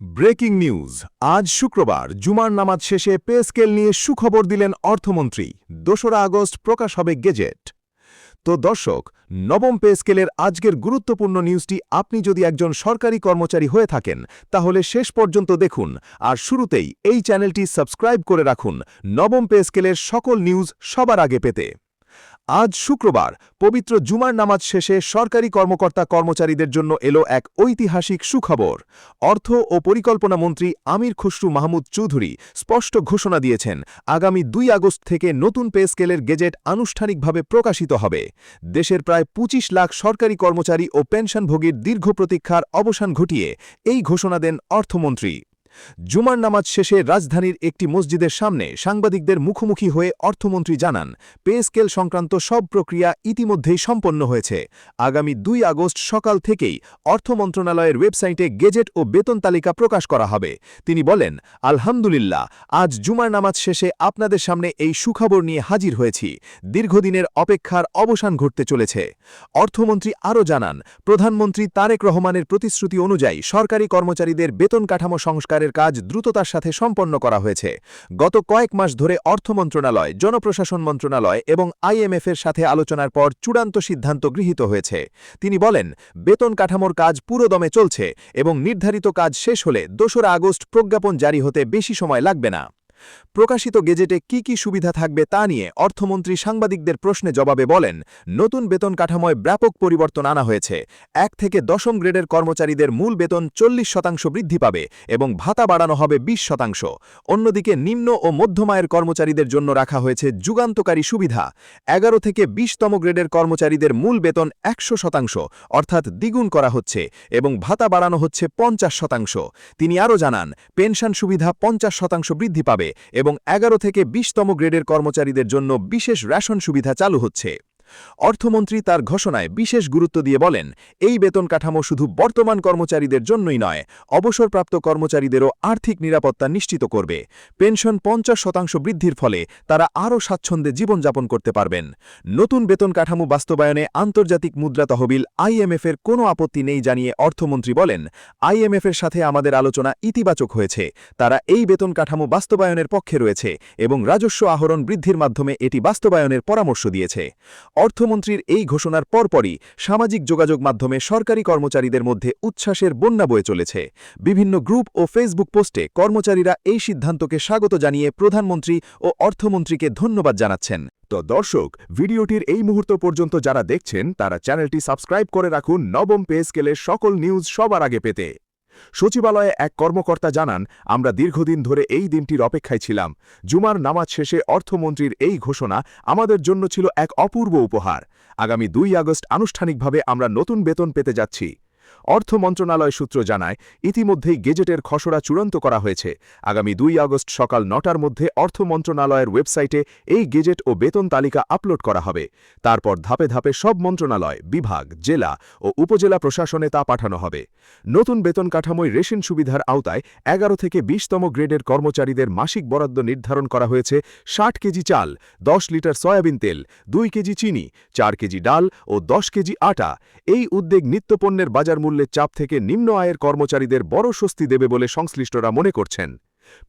Breaking news. আজ শুক্রবার জুমার নামাজ শেষে পে স্কেল নিয়ে সুখবর দিলেন অর্থমন্ত্রী। ২রা আগস্ট প্রকাশ হবে গেজেট। তো দর্শক, নবম পে স্কেলের আজকের গুরুত্বপূর্ণ নিউজটি আপনি যদি একজন সরকারি কর্মচারী হয়ে থাকেন তাহলে শেষ পর্যন্ত দেখুন, আর শুরুতেই এই চ্যানেলটি সাবস্ক্রাইব করে রাখুন নবম পে স্কেলের সকল নিউজ সবার আগে পেতে। আজ শুক্রবার পবিত্র জুমার নামাজ শেষে সরকারি কর্মকর্তা কর্মচারীদের জন্য এলো এক ঐতিহাসিক সুখবর। অর্থ ও পরিকল্পনা মন্ত্রী আমির খসরু মাহমুদ চৌধুরী স্পষ্ট ঘোষণা দিয়েছেন, আগামী ২ আগস্ট থেকে নতুন পে স্কেলের গেজেট আনুষ্ঠানিকভাবে প্রকাশিত হবে। দেশের প্রায় ২৫ লাখ সরকারি কর্মচারী ও পেনশনভোগীর দীর্ঘ প্রতীক্ষার অবসান ঘটিয়ে এই ঘোষণা দেন অর্থমন্ত্রী। জুমার নামাজ শেষে রাজধানীর একটি মসজিদের সামনে সাংবাদিকদের মুখোমুখি হয়ে অর্থমন্ত্রী জানান, পে স্কেল সংক্রান্ত সব প্রক্রিয়া ইতিমধ্যেই সম্পন্ন হয়েছে। আগামী ২ আগস্ট সকাল থেকেই অর্থ মন্ত্রণালয়ের ওয়েবসাইটে গেজেট ও বেতন তালিকা প্রকাশ করা হবে। তিনি বলেন, আলহামদুলিল্লাহ, আজ জুমার নামাজ শেষে আপনাদের সামনে এই সুখবর নিয়ে হাজির হয়েছি। দীর্ঘদিনের অপেক্ষার অবসান ঘটতে চলেছে। অর্থমন্ত্রী আরও জানান, প্রধানমন্ত্রী তারেক রহমানের প্রতিশ্রুতি অনুযায়ী সরকারি কর্মচারীদের বেতন কাঠামো সংস্কারের কাজ দ্রুততার সাথে সম্পন্ন করা হয়েছে। গত কয়েক মাস ধরে অর্থ মন্ত্রণালয়, জনপ্রশাসন মন্ত্রণালয় এবং আইএমএফের সাথে আলোচনার পর চূড়ান্ত সিদ্ধান্ত গৃহীত হয়েছে। তিনি বলেন, বেতন কাঠামোর কাজ পুরোদমে চলছে এবং নির্ধারিত কাজ শেষ হলে ২রা আগস্ট প্রজ্ঞাপন জারি হতে বেশি সময় লাগবে না। প্রকাশিত গেজেটে কি কি সুবিধা থাকবে তা নিয়ে অর্থমন্ত্রী সাংবাদিকদের প্রশ্নে জবাবে বলেন, নতুন বেতন কাঠামোয় ব্যাপক পরিবর্তন আনা হয়েছে। ১ থেকে ১০ম গ্রেডের কর্মচারীদের মূল বেতন ৪০% বৃদ্ধি পাবে এবং ভাতা বাড়ানো হবে ২০%। অন্যদিকে নিম্ন ও মধ্যম আয়ের কর্মচারীদের জন্য রাখা হয়েছে যুগান্তকারী সুবিধা। ১১ থেকে ২০তম গ্রেডের কর্মচারীদের মূল বেতন ১০০% অর্থাৎ দ্বিগুণ করা হচ্ছে এবং ভাতা বাড়ানো হচ্ছে ৫০%। তিনি আরও জানান, পেনশন সুবিধা ৫০% বৃদ্ধি পাবে এবং ১১ থেকে ২০তম গ্রেডের কর্মচারীদের জন্য বিশেষ রেশন সুবিধা চালু হচ্ছে। অর্থমন্ত্রী তার ঘোষণায় বিশেষ গুরুত্ব দিয়ে বলেন, এই বেতন কাঠামো শুধু বর্তমান কর্মচারীদের জন্যই নয়, অবসরপ্রাপ্ত কর্মচারীদেরও আর্থিক নিরাপত্তা নিশ্চিত করবে। পেনশন ৫০% বৃদ্ধির ফলে তারা আরও স্বাচ্ছন্দ্যে জীবনযাপন করতে পারবেন। নতুন বেতন কাঠামো বাস্তবায়নে আন্তর্জাতিক মুদ্রা তহবিল আইএমএফের কোনো আপত্তি নেই জানিয়ে অর্থমন্ত্রী বলেন, আইএমএফের সাথে আমাদের আলোচনা ইতিবাচক হয়েছে। তারা এই বেতন কাঠামো বাস্তবায়নের পক্ষে রয়েছে এবং রাজস্ব আহরণ বৃদ্ধির মাধ্যমে এটি বাস্তবায়নের পরামর্শ দিয়েছে। অর্থমন্ত্রীর এই ঘোষণার পরপরই সামাজিক যোগাযোগ মাধ্যমে সরকারি কর্মচারীদের মধ্যে উচ্ছ্বাসের বন্যা বয়ে চলেছে। বিভিন্ন গ্রুপ ও ফেসবুক পোস্টে কর্মচারীরা এই সিদ্ধান্তকে স্বাগত জানিয়ে প্রধানমন্ত্রী ও অর্থমন্ত্রীকে ধন্যবাদ জানাচ্ছেন। তো দর্শক, ভিডিওটির এই মুহূর্ত পর্যন্ত যারা দেখছেন তারা চ্যানেলটি সাবস্ক্রাইব করে রাখুন নবম পে স্কেলের সকল নিউজ সবার আগে পেতে। সচিবালয়ে এক কর্মকর্তা জানান, আমরা দীর্ঘদিন ধরে এই দিনটির অপেক্ষায় ছিলাম। জুমার নামাজ শেষে অর্থমন্ত্রীর এই ঘোষণা আমাদের জন্য ছিল এক অপূর্ব উপহার। আগামী ২ আগস্ট আনুষ্ঠানিকভাবে আমরা নতুন বেতন পেতে যাচ্ছি। অর্থ মন্ত্রণালয় সূত্র জানায়, ইতিমধ্যেই গেজেটের খসড়া চূড়ান্ত করা হয়েছে। আগামী ২ আগস্ট সকাল ৯টার মধ্যে অর্থ মন্ত্রণালয়ের ওয়েবসাইটে এই গেজেট ও বেতন তালিকা আপলোড করা হবে। তারপর ধাপে ধাপে সব মন্ত্রণালয়, বিভাগ, জেলা ও উপজেলা প্রশাসনে তা পাঠানো হবে। নতুন বেতন কাঠামোয় রেশন সুবিধার আওতায় ১১ থেকে ২০তম গ্রেডের কর্মচারীদের মাসিক বরাদ্দ নির্ধারণ করা হয়েছে ৬০ কেজি চাল, ১০ লিটার সয়াবিন তেল, ২ কেজি চিনি, 4 কেজি ডাল ও ১০ কেজি আটা। এই উদ্যোগ নিত্যপণ্যের বাজার মূল্যের চাপ থেকে নিম্ন আয়ের কর্মচারীদের বড় স্বস্তি দেবে বলে সংশ্লিষ্টরা মনে করছেন।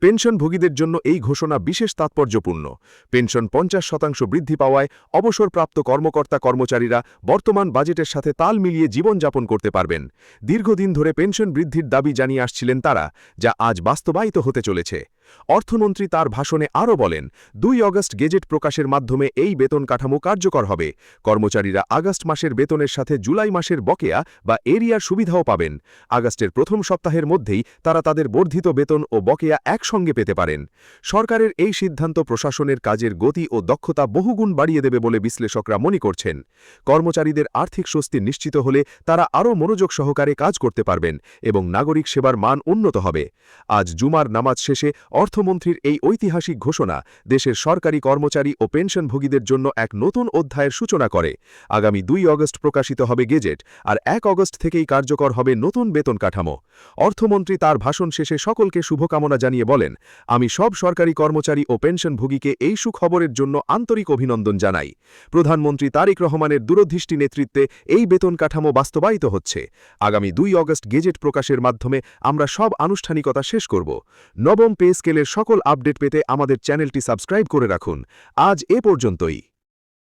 পেনশনভোগীদের জন্য এই ঘোষণা বিশেষ তাৎপর্যপূর্ণ। পেনশন ৫০% বৃদ্ধি পাওয়ায় অবসরপ্রাপ্ত কর্মকর্তা কর্মচারীরা বর্তমান বাজেটের সাথে তাল মিলিয়ে জীবনযাপন করতে পারবেন। দীর্ঘদিন ধরে পেনশন বৃদ্ধির দাবি জানিয়ে আসছিলেন তারা, যা আজ বাস্তবায়িত হতে চলেছে। অর্থমন্ত্রী তার ভাষণে আরও বলেন, ২ আগস্ট গেজেট প্রকাশের মাধ্যমে এই বেতন কাঠামো কার্যকর হবে। কর্মচারীরা আগস্ট মাসের বেতনের সাথে জুলাই মাসের বকেয়া বা এরিয়ার সুবিধাও পাবেন। আগস্টের প্রথম সপ্তাহের মধ্যেই তারা তাদের বর্ধিত বেতন ও বকেয়া একসঙ্গে পেতে পারেন। সরকারের এই সিদ্ধান্ত প্রশাসনের কাজের গতি ও দক্ষতা বহুগুণ বাড়িয়ে দেবে বলে বিশ্লেষকরা মনে করছেন। কর্মচারীদের আর্থিক স্বস্তি নিশ্চিত হলে তারা আরও মনোযোগ সহকারে কাজ করতে পারবেন এবং নাগরিক সেবার মান উন্নত হবে। আজ জুমার নামাজ শেষে অর্থমন্ত্রীর এই ঐতিহাসিক ঘোষণা দেশের সরকারি কর্মচারী ও পেনশনভোগীদের জন্য এক নতুন অধ্যায়ের সূচনা করে। আগামী 2 অগস্ট প্রকাশিত হবে গেজেট, আর 1 অগস্ট থেকেই কার্যকর হবে নতুন বেতন কাঠামো। অর্থমন্ত্রী তার ভাষণ শেষে সকলকে শুভকামনা জানিয়ে বলেন, আমি সব সরকারি কর্মচারী ও পেনশনভোগীকে এই সুখবরের জন্য আন্তরিক অভিনন্দন জানাই। প্রধানমন্ত্রী তারেক রহমানের দূরদৃষ্টি নেতৃত্বে এই বেতন কাঠামো বাস্তবায়িত হচ্ছে। আগামী 2 অগস্ট গেজেট প্রকাশের মাধ্যমে আমরা সব আনুষ্ঠানিকতা শেষ করব। নবম পে স্কেলের সকল আপডেট পেতে আমাদের চ্যানেলটি সাবস্ক্রাইব করে রাখুন। আজ এ পর্যন্তই।